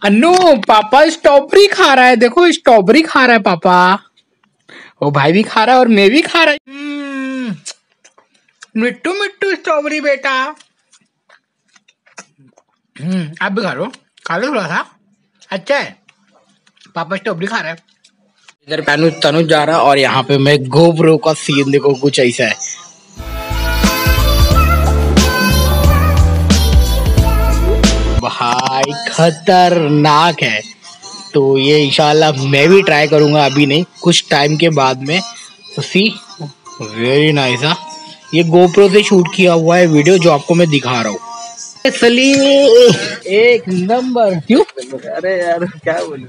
अन्नू पापा स्ट्रॉबेरी खा रहा है, देखो स्ट्रॉबेरी खा रहा है पापा। वो भाई भी खा रहा है और मैं भी खा रहा है। मिट्टू मिट्टू स्ट्रॉबेरी बेटा। आप भी खा लो थोड़ा सा, अच्छा है। पापा स्ट्रॉबेरी खा रहा है। इधर तनुज जा रहा है और यहाँ पे मैं गोप्रो का सीन देखो कुछ ऐसा है। भाई खतरनाक है। तो ये इंशाल्लाह मैं भी ट्राई करूंगा, अभी नहीं कुछ टाइम के बाद में। तो सी वेरी नाइस। ये गोप्रो से शूट किया हुआ है वीडियो जो आपको मैं दिखा रहा हूँ। सलीम एक नंबर। क्यों? अरे यार क्या बोलूं,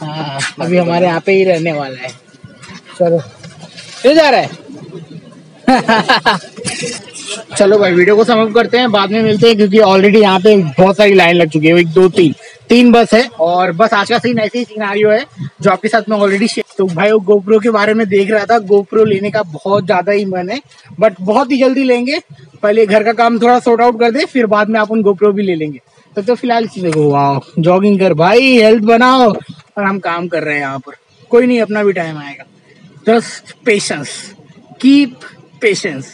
हाँ अभी हमारे यहाँ पे ही रहने वाला है। चलो ले जा रहा है। चलो भाई वीडियो को समाप्त करते हैं, बाद में मिलते हैं क्योंकि ऑलरेडी यहाँ पे बहुत सारी लाइन लग चुकी है। 1 2 3 बस है और बस आज का सीन ऐसे ही सिनेरियो है जो आपके साथ में ऑलरेडी शेयर। तो भाई वो गोप्रो के बारे में देख रहा था, गोप्रो लेने का बहुत ज्यादा ही मन है बट बहुत ही जल्दी लेंगे। पहले घर का काम थोड़ा सॉर्ट आउट कर दे, फिर बाद में अपन गोप्रो भी ले लेंगे। तो फिलहाल देखो वाह जॉगिंग कर भाई, हेल्थ बनाओ और हम काम कर रहे हैं यहाँ पर। कोई नहीं, अपना भी टाइम आएगा। जस्ट पेशेंस, कीप पेशेंस,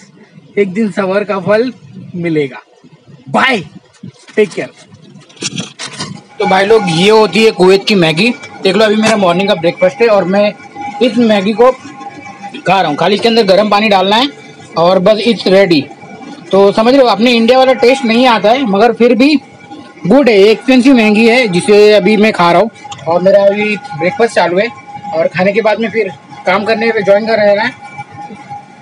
एक दिन सबर का फल मिलेगा। Bye, take care. तो भाई लोग ये होती है कुवैत की मैगी। देख लो अभी मेरा मॉर्निंग का ब्रेकफास्ट है और मैं इस मैगी को खा रहा हूँ। खाली इसके अंदर गर्म पानी डालना है और बस इट्स रेडी। तो समझ लो अपने इंडिया वाला टेस्ट नहीं आता है मगर फिर भी गुड है। एक्सपेंसिव महंगी है जिसे अभी मैं खा रहा हूँ और मेरा अभी ब्रेकफास्ट चालू है और खाने के बाद में फिर काम करने पे ज्वाइन कर रहेगा है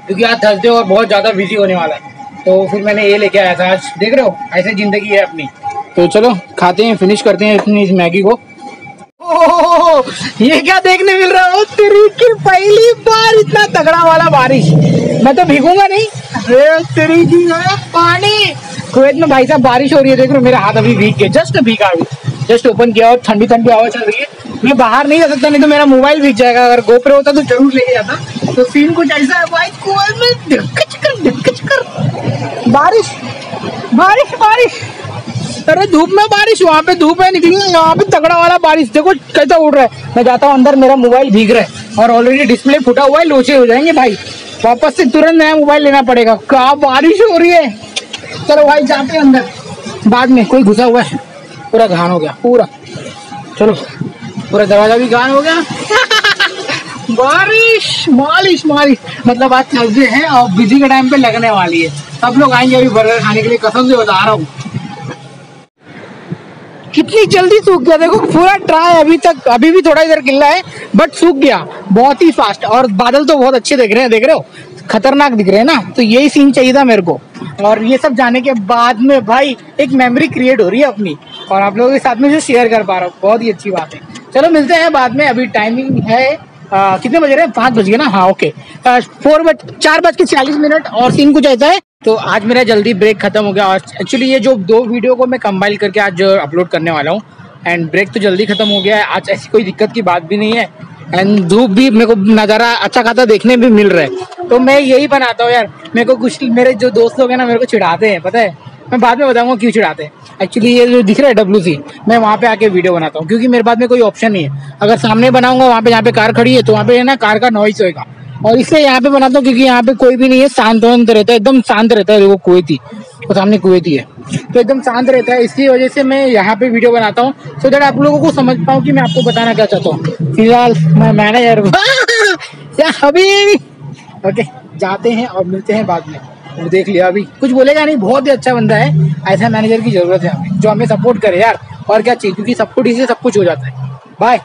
क्योंकि आज थर्सडे और बहुत ज़्यादा बिजी होने वाला है। तो फिर मैंने ये लेके आया था आज। देख रहे हो ऐसे ज़िंदगी है अपनी। तो चलो खाते हैं, फिनिश करते हैं अपनी इस मैगी को। ओह ये क्या देखने मिल रहा है तेरी की पहली बार इतना तगड़ा वाला बारिश। मैं तो भीगूंगा नहीं। तेरी की पानी। कुवैत में भाई साहब बारिश हो रही है, देख रहे हो मेरा हाथ अभी भीग गया। जस्ट भीगा, जस्ट ओपन किया और ठंडी ठंडी हवा चल रही है। मैं बाहर नहीं जा सकता, नहीं तो मेरा मोबाइल भीग जाएगा। अगर गोप्रो होता तो जरूर ले जाता। तो सीन कुछ ऐसा है भाई, कुवैत में बारिश बारिश बारिश। अरे धूप में बारिश, वहाँ पे धूप है निकली, यहाँ पे तगड़ा वाला बारिश। देखो कैसा उड़ रहा है। मैं जाता हूँ अंदर, मेरा मोबाइल भीग रहा है और ऑलरेडी डिस्प्ले फूटा हुआ है, लोचे हो जाएंगे भाई। वापस से तुरंत नया मोबाइल लेना पड़ेगा। क्या बारिश हो रही है। चलो भाई जाते हैं अंदर, बाद में कोई घुसा हुआ है। पूरा घान हो गया पूरा। चलो पूरा दरवाजा भी घान हो गया। बारिश मालिश मालिश। मतलब आज थर्सडे है और बिजी के टाइम पे लगने वाली है। सब लोग आएंगे अभी बर्गर खाने के लिए, कसम से बता रहा हूँ। कितनी जल्दी सूख गया देखो पूरा ट्राई। अभी तक अभी भी थोड़ा इधर गिल्ला है बट सूख गया बहुत ही फास्ट। और बादल तो बहुत अच्छे दिख रहे हैं, देख रहे हो खतरनाक दिख रहे हैं ना। तो यही सीन चाहिए था मेरे को। और ये सब जाने के बाद में भाई एक मेमोरी क्रिएट हो रही है अपनी और आप लोगों के साथ में जो शेयर कर पा रहा हूँ, बहुत ही अच्छी बात है। चलो मिलते हैं बाद में। अभी टाइमिंग है कितने बजे रहे? 5 बज गए ना। हाँ ओके, 4:40 और सीन कुछ ऐसा है। तो आज मेरा जल्दी ब्रेक खत्म हो गया और एक्चुअली ये जो 2 वीडियो को मैं कंबाइन करके आज अपलोड करने वाला हूँ एंड ब्रेक तो जल्दी खत्म हो गया है आज। ऐसी कोई दिक्कत की बात भी नहीं है एंड धूप भी मेरे को नज़ारा अच्छा खासा देखने भी मिल रहा है। तो मैं यही बनाता हूँ यार। मेरे को कुछ मेरे जो दोस्त लोग हैं ना मेरे को चिढ़ाते हैं, पता है। मैं बाद में बताऊंगा क्यों चिढ़ाते हैं। एक्चुअली ये जो दिख रहा है WC, मैं वहाँ पे आके वीडियो बनाता हूँ क्योंकि मेरे पास में कोई ऑप्शन नहीं है। अगर सामने बनाऊंगा वहाँ पे जहाँ पे कार खड़ी है तो वहाँ पे है ना कार का नॉइस होगा और इसलिए यहाँ पे बनाता हूँ क्योंकि यहाँ पे कोई भी नहीं है, शांत रहता है, एकदम शांत रहता है। देखो कुवैती और सामने कुवैती है तो एकदम शांत रहता है। इसकी वजह से मैं यहाँ पे वीडियो बनाता हूँ सो दैट आप लोगों को समझ पाऊँ कि मैं आपको बताना क्या चाहता हूँ। फिलहाल मैं मैनेजर अभी ओके जाते हैं और मिलते हैं बाद में। देख लिया अभी कुछ बोलेगा नहीं, बहुत ही अच्छा बंदा है। ऐसा मैनेजर की जरूरत है हमें जो हमें सपोर्ट करे यार, और क्या चाहिए क्योंकि सपोर्ट से सब कुछ हो जाता है। बाय।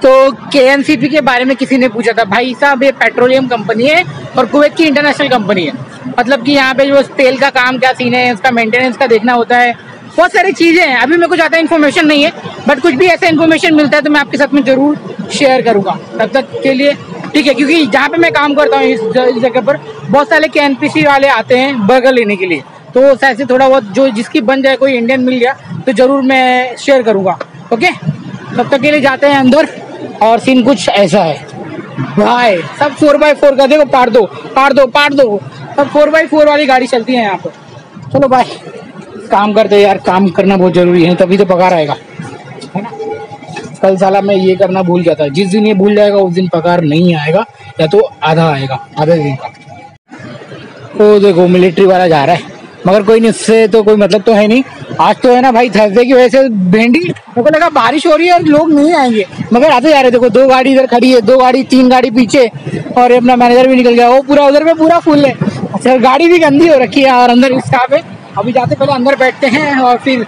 तो KNCP के बारे में किसी ने पूछा था। भाई साहब ये पेट्रोलियम कंपनी है और कुवैत की इंटरनेशनल कंपनी है। मतलब कि यहाँ पे जो तेल का काम क्या सीन है, उसका मेंटेनेंस का देखना होता है, बहुत सारी चीजें हैं। अभी मेरे को ज़्यादा इन्फॉर्मेशन नहीं है बट कुछ भी ऐसा इन्फॉर्मेशन मिलता है तो मैं आपके साथ में जरूर शेयर करूंगा। तब तक के लिए ठीक है, क्योंकि जहाँ पे मैं काम करता हूँ इस जगह पर बहुत सारे KNPC वाले आते हैं बर्गर लेने के लिए। तो ऐसे थोड़ा बहुत जो जिसकी बन जाए, कोई इंडियन मिल गया तो जरूर मैं शेयर करूंगा। ओके तब तक के लिए जाते हैं अंदर और सीन कुछ ऐसा है भाई। सब 4x4 का देखो, पार दो सब 4x4 वाली गाड़ी चलती है यहाँ पर। चलो बाय। काम करते यार, काम करना बहुत जरूरी है, तभी तो पगार आएगा, है ना। कल साला मैं ये करना भूल गया था, जिस दिन ये भूल जाएगा उस दिन पगार नहीं आएगा, या तो आधा आएगा, आधे दिन का। वो देखो मिलिट्री वाला जा रहा है, मगर कोई नहीं, उससे तो कोई मतलब तो है नहीं। आज तो है ना भाई, थर्सडे की वजह से भिंडी, मेरे को लगा बारिश हो रही है और लोग नहीं आएंगे, मगर आते जा रहे। देखो 2 गाड़ी इधर खड़ी है, 2 गाड़ी 3 गाड़ी पीछे, और अपना मैनेजर भी निकल गया, वो पूरा उधर में पूरा फुल है। अच्छा, गाड़ी भी गंदी हो रखी है और अंदर रिक्शा पे। अभी जाते पहले अंदर बैठते हैं और फिर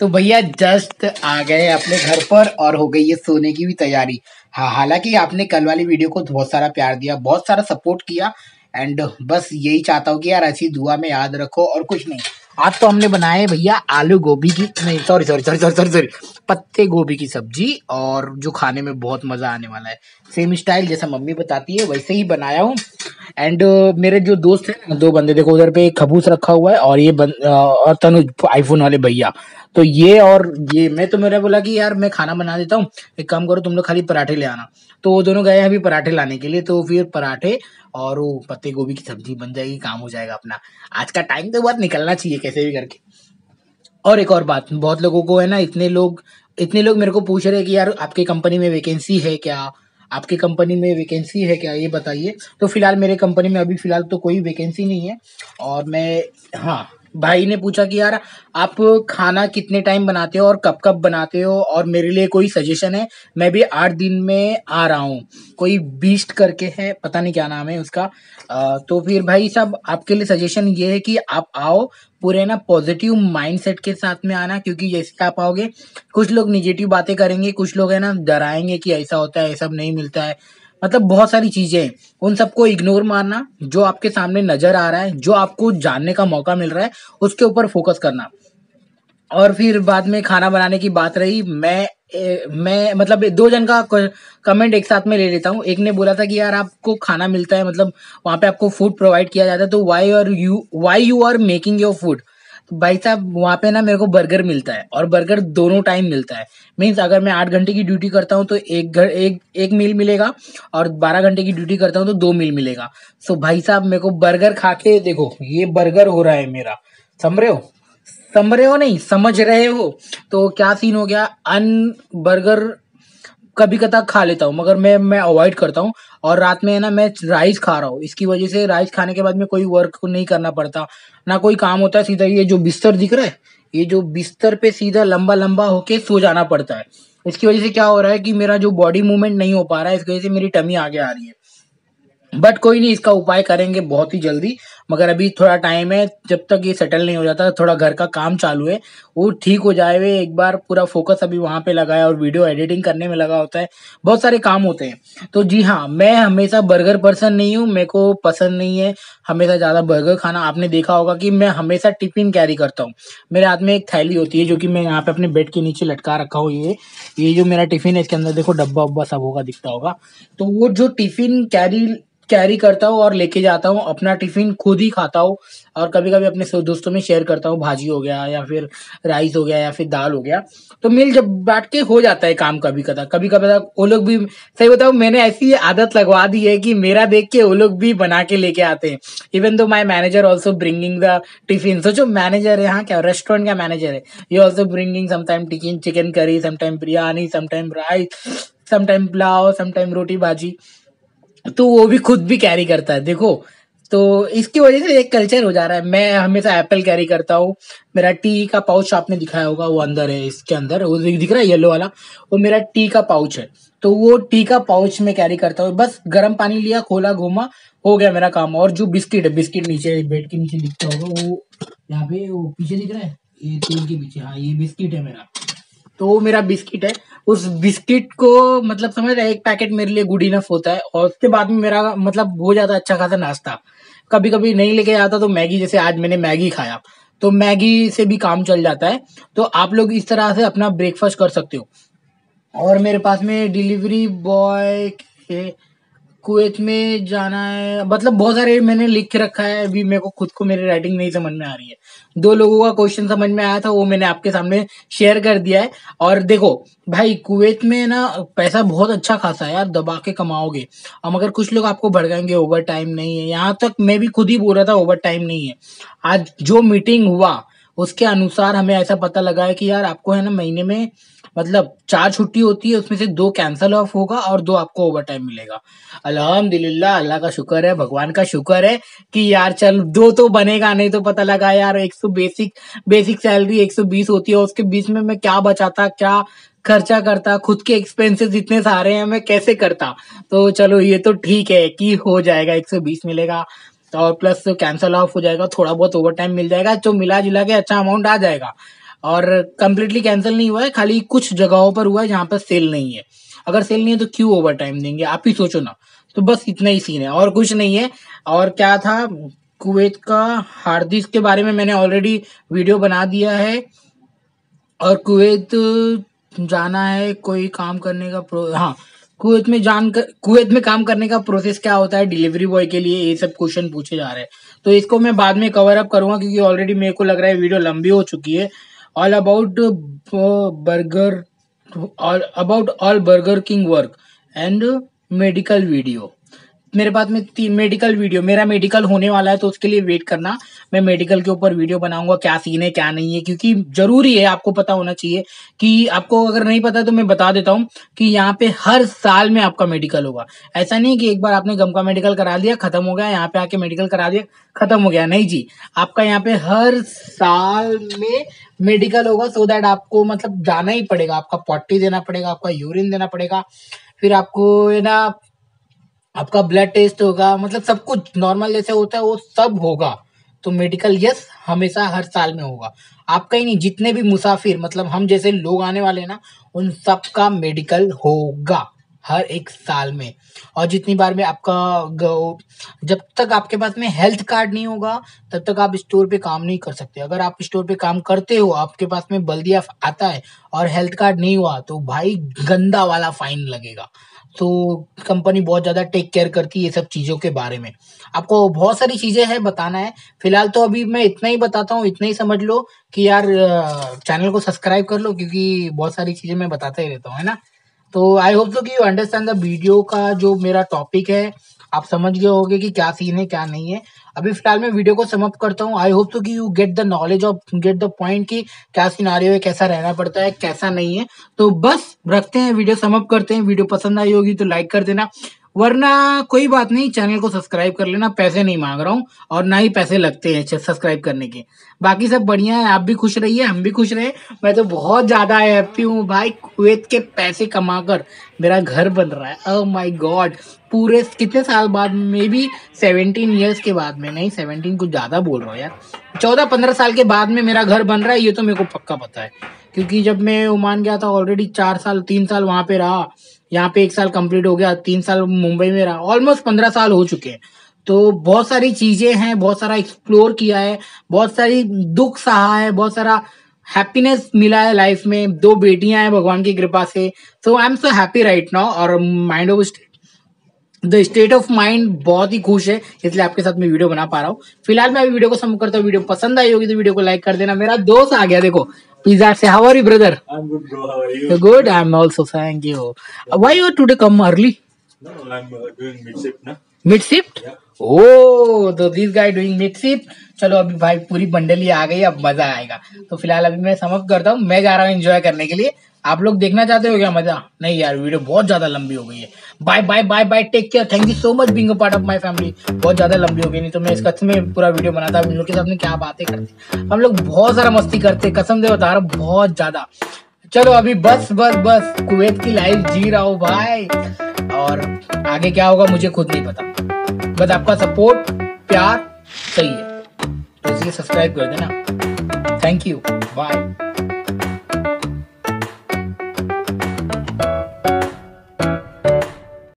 तो भैया जस्ट आ गए अपने घर पर और हो गई है सोने की भी तैयारी। हाँ, हालांकि आपने कल वाली वीडियो को बहुत सारा प्यार दिया, बहुत सारा सपोर्ट किया, एंड बस यही चाहता हूँ कि यार ऐसी दुआ में याद रखो और कुछ नहीं। आज तो हमने बनाए भैया आलू गोभी की, नहीं sorry sorry sorry sorry sorry पत्ते गोभी की सब्जी, और जो खाने में बहुत मजा आने वाला है। सेम स्टाइल जैसा मम्मी बताती है वैसे ही बनाया हूँ। एंड मेरे जो दोस्त हैं ना, 2 बंदे, देखो उधर पे एक खबूस रखा हुआ है और ये और तनुज आईफोन वाले भैया, तो ये और ये, मैं तो मेरा बोला कि यार मैं खाना बना देता हूँ, एक काम करो तुम लोग खाली पराठे ले आना। तो वो दोनों गए अभी पराठे लाने के लिए, तो फिर पराठे और वो पत्ते गोभी की सब्जी बन जाएगी, काम हो जाएगा अपना। आज का टाइम तो बहुत निकलना चाहिए कैसे भी करके। और एक और बात, बहुत लोगों को है ना, इतने लोग मेरे को पूछ रहे हैं कि यार आपके कंपनी में वैकेंसी है क्या, आपकी कंपनी में वैकेंसी है क्या, ये बताइए। तो फिलहाल मेरे कंपनी में अभी फिलहाल तो कोई वैकेंसी नहीं है। और मैं, हाँ, भाई ने पूछा कि यार आप खाना कितने टाइम बनाते हो और कब कब बनाते हो, और मेरे लिए कोई सजेशन है। मैं भी 8 दिन में आ रहा हूँ, कोई बीस्ट करके है, पता नहीं क्या नाम है उसका। तो फिर भाई साहब आपके लिए सजेशन ये है कि आप आओ, पूरे ना पॉजिटिव माइंडसेट के साथ में आना, क्योंकि जैसे आप आओगे कुछ लोग निगेटिव बातें करेंगे, कुछ लोग है ना डराएंगे कि ऐसा होता है, ऐसा नहीं मिलता है, मतलब बहुत सारी चीजें हैं। उन सबको इग्नोर मारना, जो आपके सामने नजर आ रहा है, जो आपको जानने का मौका मिल रहा है, उसके ऊपर फोकस करना। और फिर बाद में खाना बनाने की बात रही, मैं मतलब 2 जन का कमेंट एक साथ में ले लेता हूँ। एक ने बोला था कि यार आपको खाना मिलता है, मतलब वहां पे आपको फूड प्रोवाइड किया जाता है, तो why you are making your food. तो भाई साहब वहां पे ना मेरे को बर्गर मिलता है, और बर्गर दोनों टाइम मिलता है। मीन्स अगर मैं 8 घंटे की ड्यूटी करता हूँ तो एक मील मिलेगा, और 12 घंटे की ड्यूटी करता हूँ तो 2 मील मिलेगा। सो भाई साहब मेरे को बर्गर खा के देखो, ये बर्गर हो रहा है मेरा, समझ रहे हो नहीं, समझ रहे हो। तो क्या सीन हो गया, बर्गर कभी कदा खा लेता हूँ, मगर मैं अवॉइड करता हूँ। और रात में है ना मैं राइस खा रहा हूँ, इसकी वजह से राइस खाने के बाद में कोई वर्क नहीं करना पड़ता, ना कोई काम होता है, सीधा ये जो बिस्तर दिख रहा है, ये जो बिस्तर पे सीधा लंबा लंबा होके सो जाना पड़ता है। इसकी वजह से क्या हो रहा है कि मेरा जो बॉडी मूवमेंट नहीं हो पा रहा है, इसकी वजह से मेरी टमी आगे आ रही है। बट कोई नहीं, इसका उपाय करेंगे बहुत ही जल्दी, मगर अभी थोड़ा टाइम है, जब तक ये सेटल नहीं हो जाता, थोड़ा घर का काम चालू है, वो ठीक हो जाए वे एक बार, पूरा फोकस अभी वहां पे लगा है और वीडियो एडिटिंग करने में लगा होता है, बहुत सारे काम होते हैं। तो जी हाँ, मैं हमेशा बर्गर पर्सन नहीं हूँ, मेरे को पसंद नहीं है हमेशा ज्यादा बर्गर खाना। आपने देखा होगा कि मैं हमेशा टिफिन कैरी करता हूँ, मेरे हाथ में एक थैली होती है जो कि मैं यहाँ पे अपने बेड के नीचे लटका रखा हूँ। ये जो मेरा टिफिन है, इसके अंदर देखो डब्बा उब्बा सब होगा, दिखता होगा। तो वो जो टिफिन कैरी करता हूँ और लेके जाता हूँ, अपना टिफिन खुद ही खाता हूँ, और कभी कभी अपने दोस्तों में शेयर करता हूँ, भाजी हो गया या फिर राइस हो गया या फिर दाल हो गया, तो मिल जब बैठ के हो जाता है काम। कभी कभी वो लोग भी, सही बताओ, मैंने ऐसी आदत लगवा दी है कि मेरा देख के वो लोग भी बना के लेके आते हैं। Even though my manager also bringing the tiffin. सोचो मैनेजर है, यहाँ क्या रेस्टोरेंट का मैनेजर है, ये also bringing sometime chicken curry, sometime biryani, sometime rice, sometime pulao, sometime roti bhaji, तो वो भी खुद भी कैरी करता है देखो। तो इसकी वजह से एक कल्चर हो जा रहा है। मैं हमेशा एप्पल कैरी करता हूँ, मेरा टी का पाउच आपने दिखाया होगा, वो अंदर है, इसके अंदर वो दिख रहा है येलो वाला, वो मेरा टी का पाउच है। तो वो टी का पाउच में कैरी करता हूँ, बस गर्म पानी लिया, खोला, घूमा, हो गया मेरा काम। और जो बिस्किट है, बिस्किट नीचे बेड के नीचे दिखता होगा, वो यहाँ पे वो पीछे दिख रहा है, ये तेल के पीछे, हाँ ये बिस्किट है मेरा। तो वो मेरा बिस्किट है, उस बिस्किट को मतलब समझ रहे, एक पैकेट मेरे लिए गुड इनफ होता है, और उसके बाद में मेरा मतलब हो जाता है अच्छा खासा नाश्ता। कभी कभी नहीं लेके आता तो मैगी, जैसे आज मैंने मैगी खाया, तो मैगी से भी काम चल जाता है। तो आप लोग इस तरह से अपना ब्रेकफास्ट कर सकते हो। और मेरे पास में डिलीवरी बॉय के कुवैत में जाना है, मतलब बहुत सारे मैंने लिख के रखा है। अभी मेरे को खुद को मेरी राइटिंग नहीं समझ में आ रही है। 2 लोगों का क्वेश्चन समझ में आया था, वो मैंने आपके सामने शेयर कर दिया है। और देखो भाई, कुवैत में ना पैसा बहुत अच्छा खासा है यार, दबा के कमाओगे। अब मगर कुछ लोग आपको भड़काएंगे ओवर टाइम नहीं है, यहाँ तक मैं भी खुद ही बोल रहा था ओवर टाइम नहीं है। आज जो मीटिंग हुआ उसके अनुसार हमें ऐसा पता लगा है कि यार आपको है ना महीने में मतलब 4 छुट्टी होती है, उसमें से 2 कैंसल ऑफ होगा और 2 आपको ओवर टाइम मिलेगा। अल्हम्दुलिल्लाह, अल्लाह का शुक्र है, भगवान का शुक्र है कि यार चल 2 तो बनेगा। नहीं तो पता लगा यार 100 बेसिक सैलरी 120 होती है, उसके बीच में मैं क्या बचाता, क्या खर्चा करता, खुद के एक्सपेंसेस इतने सारे हैं, मैं कैसे करता। तो चलो ये तो ठीक है कि हो जाएगा, 120 मिलेगा और प्लस कैंसल ऑफ हो जाएगा, थोड़ा बहुत ओवर टाइम मिल जाएगा, जो मिला जुला के अच्छा अमाउंट आ जाएगा। और कंप्लीटली कैंसिल नहीं हुआ है, खाली कुछ जगहों पर हुआ है जहां पर सेल नहीं है। अगर सेल नहीं है तो क्यों ओवर टाइम देंगे, आप ही सोचो ना। तो बस इतना ही सीन है और कुछ नहीं है। और क्या था, कुवैत का हार्ड डिस्क के बारे में मैंने ऑलरेडी वीडियो बना दिया है। और कुवैत जाना है कोई काम करने का हाँ, कुवैत में काम करने का प्रोसेस क्या होता है डिलीवरी बॉय के लिए, ये सब क्वेश्चन पूछे जा रहे हैं। तो इसको मैं बाद में कवर अप करूंगा, क्योंकि ऑलरेडी मेरे को लग रहा है वीडियो लंबी हो चुकी है। All about burger all burger king work and medical video. मेरे पास में 3 मेडिकल वीडियो, मेरा मेडिकल होने वाला है तो उसके लिए वेट करना। मैं मेडिकल के ऊपर वीडियो बनाऊंगा, क्या सीन है क्या नहीं है, क्योंकि जरूरी है, आपको पता होना चाहिए। कि आपको अगर नहीं पता तो मैं बता देता हूँ कि यहाँ पे हर साल में आपका मेडिकल होगा। ऐसा नहीं कि एक बार आपने गम का मेडिकल करा दिया खत्म हो गया, यहाँ पे आके मेडिकल करा दिया खत्म हो गया, नहीं जी। आपका यहाँ पे हर साल में मेडिकल होगा, सो दैट आपको मतलब जाना ही पड़ेगा, आपका पॉटी देना पड़ेगा, आपका यूरिन देना पड़ेगा, फिर आपको है ना आपका ब्लड टेस्ट होगा, मतलब सब कुछ नॉर्मल जैसे होता है वो सब होगा। तो मेडिकल यस हमेशा हर साल में होगा। आपका ही नहीं, जितने भी मुसाफिर मतलब हम जैसे लोग आने वाले हैं ना, उन सबका मेडिकल होगा हर 1 साल में। और जितनी बार में जब तक आपके पास में हेल्थ कार्ड नहीं होगा तब तक आप स्टोर पे काम नहीं कर सकते। अगर आप स्टोर पे काम करते हो, आपके पास में बल्दिया आता है और हेल्थ कार्ड नहीं हुआ, तो भाई गंदा वाला फाइन लगेगा। तो कंपनी बहुत ज्यादा टेक केयर करती है ये सब चीजों के बारे में। आपको बहुत सारी चीजें हैं बताना है। फिलहाल तो अभी मैं इतना ही बताता हूँ, इतना ही समझ लो कि यार चैनल को सब्सक्राइब कर लो, क्योंकि बहुत सारी चीजें मैं बताता ही रहता हूँ, है ना। तो आई होप सो कि यू अंडरस्टैंड द वीडियो का जो मेरा टॉपिक है, आप समझ गए होगे कि क्या सीन है क्या नहीं है। अभी फिलहाल मैं वीडियो को समाप्त करता हूँ। आई होप सो कि you get the knowledge of get the point कि क्या सिनारियो है, कैसा रहना पड़ता है, कैसा नहीं है। तो बस रखते हैं, वीडियो समाप्त करते हैं। वीडियो पसंद आई होगी तो लाइक कर देना, वरना कोई बात नहीं, चैनल को सब्सक्राइब कर लेना। पैसे नहीं मांग रहा हूँ और ना ही पैसे लगते हैं सब्सक्राइब करने के। बाकी सब बढ़िया है, आप भी खुश रहिए, हम भी खुश रहे। मैं तो बहुत ज्यादा हैप्पी हूँ भाई, कुवैत के पैसे कमाकर मेरा घर बन रहा है। ओह माय गॉड, पूरे कितने साल बाद, मे बी 17 ईयर्स के बाद में, नहीं 17 कुछ ज्यादा बोल रहा हूँ यार, 14-15 साल के बाद में मेरा घर बन रहा है, ये तो मेरे को पक्का पता है। क्योंकि जब मैं ओमान गया था ऑलरेडी 3 साल वहां पे रहा, यहाँ पे 1 साल कंप्लीट हो गया, 3 साल मुंबई में रहा, ऑलमोस्ट 15 साल हो चुके हैं। तो बहुत सारी चीजें हैं, बहुत सारा एक्सप्लोर किया है, बहुत सारी दुख सहा है, बहुत सारा हैप्पीनेस मिला है लाइफ में। 2 बेटियां हैं भगवान की कृपा से। तो I am so happy right now. और mind of the state of mind बहुत ही खुश है, इसलिए आपके साथ मैं वीडियो बना पा रहा हूँ। फिलहाल मैं अभी वीडियो को समाप्त करता हूँ। वीडियो पसंद आई होगी तो वीडियो को लाइक कर देना। मेरा दोस्त आ गया देखो पिज्जा से। How are you brother? I'm good, bro. How are you? You're good. I'm also thank you. Why you are today come early? No, I'm doing mid shift now. Mid shift? Yeah. Oh, तो this guy doing mid shift. चलो अभी भाई पूरी बंडली आ गई, अब मजा आएगा। तो फिलहाल अभी मैं समाप्त करता हूँ, मैं जा रहा हूँ एंजॉय करने के लिए। आप लोग देखना चाहते हो क्या मजा? नहीं यार, वीडियो बहुत ज्यादा लंबी हो गई है। Bye bye bye bye, take care, thank you so much being a part of my family. बहुत ज्यादा लंबी हो गई, नहीं तो मैं इस कसम में पूरा वीडियो बनाता। हम लोग के साथ में क्या बातें करते, हम लोग बहुत सारा मस्ती करते, कसम से बता रहा हूँ, बहुत ज्यादा। चलो अभी बस बस बस कुवैत की लाइफ जी रहा हूँ भाई, और आगे क्या होगा मुझे खुद नहीं पता। बस आपका सपोर्ट प्यार सही है, तो इसलिए सब्सक्राइब कर देना। Thank you, bye.